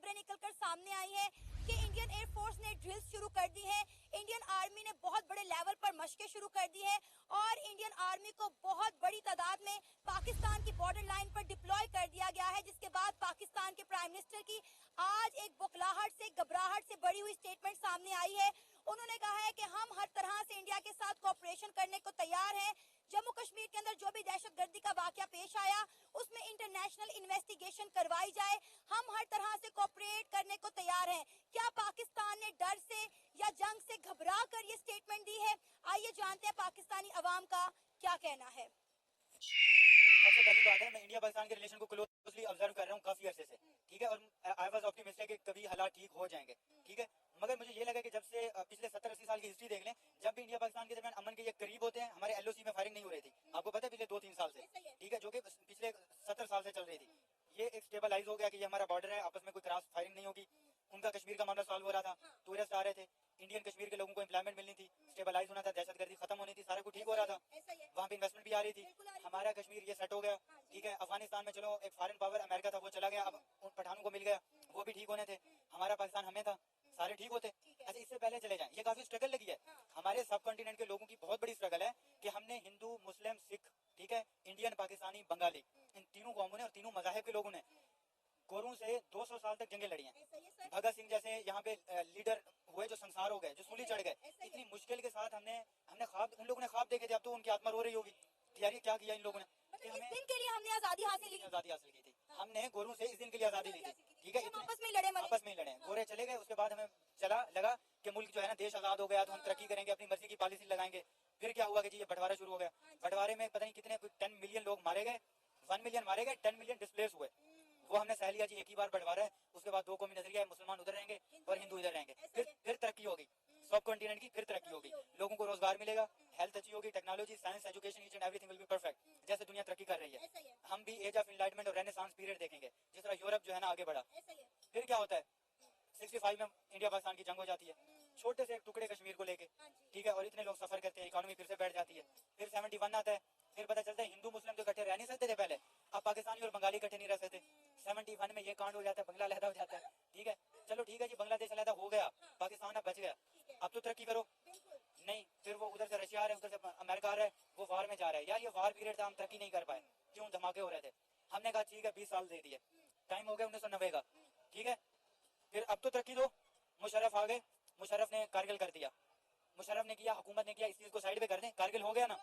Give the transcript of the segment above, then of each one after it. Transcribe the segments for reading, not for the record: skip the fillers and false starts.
خبریں نکل کر سامنے آئی ہیں کہ انڈین ایئر فورس نے ڈرلز شروع کر دی ہے، انڈین آرمی نے بہت بڑے لیول پر مشقیں شروع کر دی ہے اور انڈین آرمی کو بہت بڑی تعداد میں پاکستان کی بارڈر لائن پر ڈپلوائے کر دیا گیا ہے، جس کے بعد پاکستان کے پرائم منسٹر کی آج ایک بکھلاہٹ سے گھبراہٹ سے بڑی ہوئی سٹیٹمنٹ سامنے آئی ہے۔ انہوں نے کہا ہے کہ ہم ہر طرح سے انڈیا کے ساتھ کوآپریشن کرنے کو تیار ہیں، جموں کشمیر کے اندر جو بھی دہشت گردی کا واقعہ پیش آیا اس میں انٹرنیشنل انویسٹیگیشن کروائی جائے، ہم ہر طرح سے کوآپریٹ کرنے کو تیار ہیں۔ کیا پاکستان نے ڈر سے یا جنگ سے گھبرا کر یہ سٹیٹمنٹ دی ہے؟ آئیے جانتے ہیں پاکستانی عوام کا کیا کہنا ہے۔ سب سے پہلی بات ہے، میں انڈیا پاکستان کے ریلیشن کو کلوزلی آبزرو کر رہا ہوں کافی عرصے سے، ٹھیک ہے، اور آئی واز آپٹیمسٹک کہ کبھی حالات ٹھیک ہو جائیں گے، ٹھیک ہے، مگر مجھے یہ لگا کہ جب سے پچھلے 70-80 سال کی ہسٹری دیکھ لیں، جب بھی انڈیا پاکستان کے درمیان امن کے یہ قریب ہوتے ہیں، ہمارے ایل او سی میں فائرنگ نہیں ہو رہی تھی، آپ کو پتہ ہے پچھلے 2-3 سال سے، ٹھیک ہے، جو کہ پچھلے 70 سال سے چل رہی تھی، یہ ایک اسٹیبلائز ہو گیا کہ یہ ہمارا بارڈر ہے، آپس میں کوئی کراس فائرنگ نہیں ہوگی، ان کا کشمیر کا معاملہ سالو ہو رہا تھا، ٹورسٹ آ رہے تھے، انڈین کشمیر کے لوگوں کو امپلائمنٹ ملنی تھی، اسٹیبلائز ہونا تھا، دہشت گردی ختم ہونی تھی، سارا کچھ ٹھیک ہو رہا تھا، وہاں پہ انویسٹمنٹ بھی آ رہی تھی، ہمارا کشمیر یہ سیٹ ہو گیا، ٹھیک ہے، افغانستان میں چلو ایک فارن پاور امریکہ تھا وہ چلا گیا، اب ان پٹھانوں کو مل گیا، وہ بھی ٹھیک ہونے تھے، ہمارا پاکستان ہمیں تھا، سارے ٹھیک ہوتے۔ اچھا، اس سے پہلے چلے جائیں، یہ کافی اسٹرگل لگی ہے ہمارے سب کنٹیننٹ کے لوگوں کی، بہت بڑی اسٹرگل ہے کہ ہم نے ہندو مسلم سکھ، ٹھیک ہے، انڈین پاکستانی بنگالی، ان تینوں قوموں نے اور تینوں مذاہب کے لوگوں نے گوروں سے 200 سال تک جنگیں لڑی ہیں، بھگت سنگھ جیسے یہاں پہ لیڈر ہوئے جو سنسار ہو گئے، جو سولی چڑھ گئے، اتنی مشکل کے ساتھ ہم نے خواب، ان لوگوں نے خواب دیکھے تھے، اب تو ان کی آتما رو رہی ہوگی کہ یار یہ کیا کیا ان لوگوں نے، اس دن کے لیے ہم نے آزادی حاصل کی تھی، ہم نے گوروں سے اس دن کے لیے آزادی لی تھی، ٹھیک ہے، آپس میں لڑے آپس میں لڑے، گورے چلے گئے، اس کے بعد ہمیں لگا کہ ملک جو ہے نا دیش آزاد ہو گیا تو ہم ترقی کریں گے، اپنی مرضی کی پالیسی لگائیں گے، پھر کیا ہوا کہ جی یہ بٹوارا شروع ہو گیا، بٹوارے میں پتہ نہیں کتنے 10 ملین لوگ مارے گئے، 1 ملین مارے گئے، 10 ملین ڈسپلیس ہوئے، وہ ہم نے سہ لیا جی ایک ہی بار بٹوارا ہے، اس کے بعد دو قومی نظریہ ہے، مسلمان ادھر رہیں گے اور ہندو ادھر رہیں گے، پھر ترقی ہوگی، سب کنٹیننٹ کی پھر ترقی ہوگی، لوگوں کو روزگار ملے گا، ہیلتھ اچھی ہوگی، technology, science, education, each and everything will be perfect, جیسے دنیا ترقی کر رہی ہے، ہم بھی ایج آف انلائٹمنٹ اور رینیسانس پیریڈ دیکھیں گے، جس طرح یورپ جو ہے نا آگے بڑھا، پھر کیا ہوتا ہے 65 میں انڈیا پاکستان کی جنگ ہو جاتی ہے، چھوٹے سے ایک ٹکڑے کشمیر کو لے کے، ٹھیک ہے، اور اتنے لوگ سفر کرتے ہیں، اکانومی پھر سے بیٹھ جاتی ہے، پھر 71 آتا ہے، پھر پتہ چلتا ہے ہندو مسلم تو اکٹھے رہ نہیں سکتے تھے پہلے، اب پاکستانی اور بنگالی اکٹھے نہیں رہ سکتے، 71 میں یہ کانڈ ہو جاتا ہے، بنگلہ علیحدہ ہو جاتا ہے، ٹھیک ہے، چلو ٹھیک ہے جی بنگلہ دیش علیحدہ ہو گیا، پاکستان اب بچ گیا، اب تو ترقی کرو، نہیں، پھر وہ ادھر سے رشیا آ رہا ہے، ادھر سے امریکہ آ رہا ہے، وہ وار میں جا رہا ہے، یار یہ وار پیریڈ تھا، ہم ترقی نہیں کر پائے، کیوں؟ دھماکے ہو رہے تھے، ہم نے کہا ٹھیک ہے 20 سال دے دیے، ٹائم ہو گیا 1990 کا، ٹھیک ہے، پھر اب تو ترقی دو، مشرف آ گئے، مشرف نے کارگل کر دیا، مشرف نے کیا، حکومت نے کیا، اس چیز کو سائڈ پہ کر دیں، کارگل ہو گیا نا،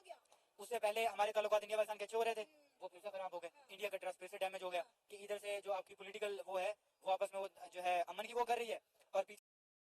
اس سے پہلے ہمارے تعلقات انڈیا پاکستان کے اچھے ہو رہے تھے، وہ پھر سے خراب ہو گئے، انڈیا کا ٹرسٹ پھر سے ڈیمیج ہو گیا کہ ادھر سے جو آپ کی پولیٹیکل وہ ہے وہ آپس میں وہ جو ہے امن کی وہ کر رہی ہے اور